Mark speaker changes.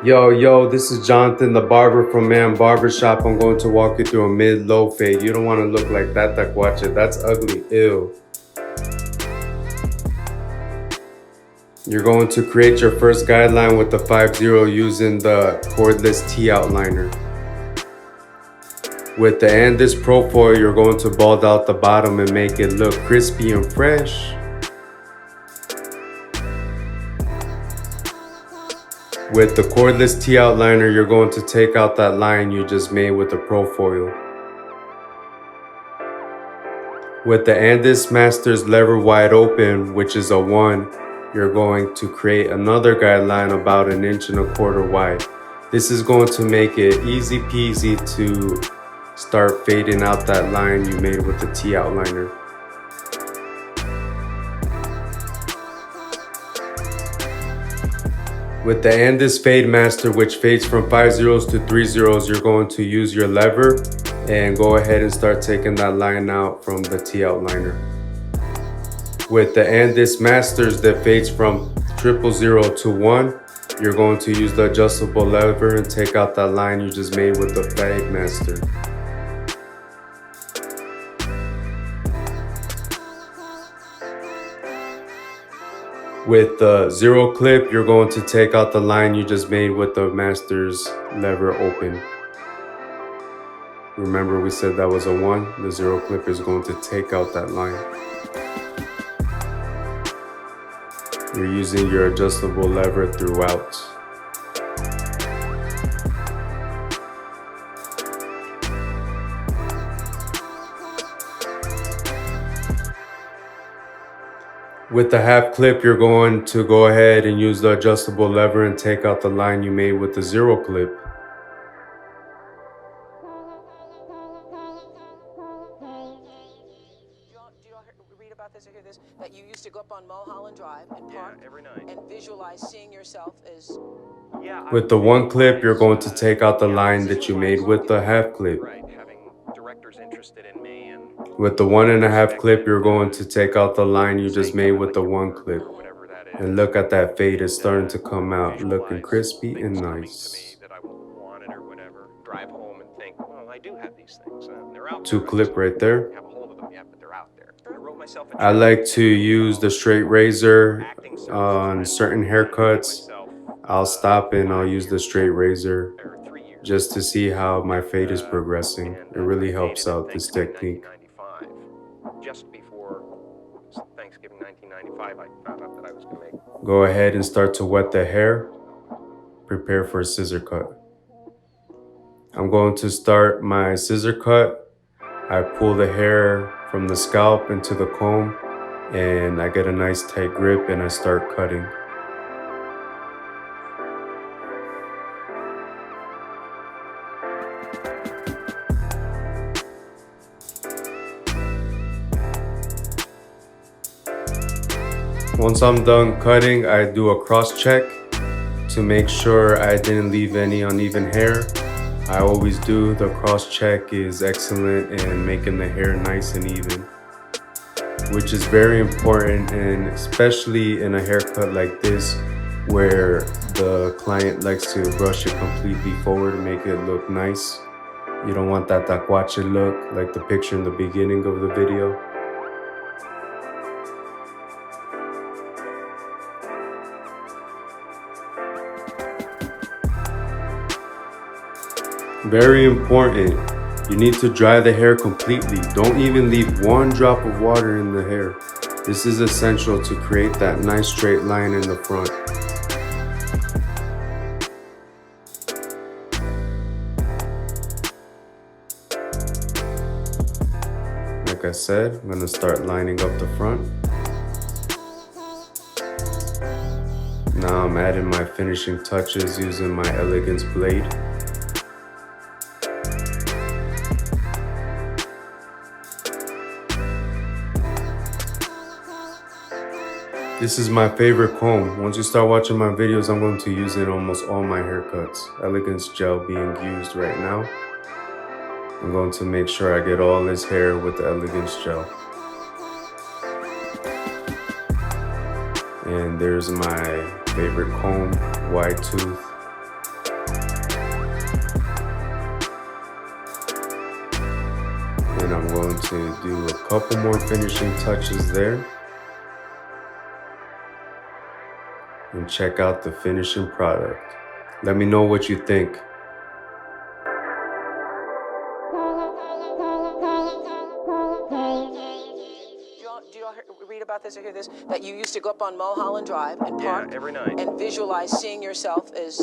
Speaker 1: Yo, this is Jonathan, the barber from Man Barbershop. I'm going to walk you through a mid-low fade. You don't want to look like that, tacuache. That's ugly, ew. You're going to create your first guideline with the 5-0 using the cordless T outliner. With the ANDIS profile, you're going to bald out the bottom and make it look crispy and fresh. With the cordless T outliner, you're going to take out that line you just made with the profile. With the ANDIS Masters lever wide open, which is a 1, you're going to create another guideline about 1.25 inches wide. This is going to make it easy peasy to start fading out that line you made with the T outliner. With the ANDIS Fade Master, which fades from 5-0s to 3-0s, you're going to use your lever and go ahead and start taking that line out from the T outliner. With the ANDIS Masters that fades from 000 to 1, you're going to use the adjustable lever and take out that line you just made with the Fade Master. With the 0 clip, you're going to take out the line you just made with the Master's lever open. Remember we said that was a 1, the 0 clip is going to take out that line. You're using your adjustable lever throughout. With the half clip, you're going to go ahead and use the adjustable lever and take out the line you made with the 0 clip.
Speaker 2: Do you read about this or hear this? That you used to go up on Mulholland Drive and park every night and visualize seeing yourself as...
Speaker 1: With the 1 clip, you're going to take out the line that you made with the half clip. With the 1.5 clip, you're going to take out the line you just made with the 1 clip. And look at that fade, it's starting to come out looking crispy and nice. 2 clip right there. I like to use the straight razor on certain haircuts. I'll stop and I'll use the straight razor just to see how my fade is progressing. It really helps out this technique.
Speaker 3: Just before Thanksgiving 1995, I found out that I was going to make.
Speaker 1: Go ahead and start to wet the hair. Prepare for a scissor cut. I'm going to start my scissor cut. I pull the hair from the scalp into the comb and I get a nice tight grip and I start cutting. Once I'm done cutting, I do a cross check to make sure I didn't leave any uneven hair. I always do. The cross check is excellent in making the hair nice and even, which is very important, and especially in a haircut like this where the client likes to brush it completely forward and make it look nice. You don't want that tacuache look like the picture in the beginning of the video. Very important, you need to dry the hair completely. Don't even leave 1 drop of water in the hair. This is essential to create that nice straight line in the front. Like I said, I'm gonna start lining up the front. Now I'm adding my finishing touches using my Elegance blade. This is my favorite comb. Once you start watching my videos, I'm going to use it in almost all my haircuts. Elegance gel being used right now. I'm going to make sure I get all this hair with the Elegance gel. And there's my favorite comb, wide tooth. going to do a couple more finishing touches there. And check out the finishing product. Let me know what you think.
Speaker 2: Do you all read about this or hear this? That you used to go up on Mulholland Drive and park
Speaker 3: every night.
Speaker 2: and visualize seeing yourself as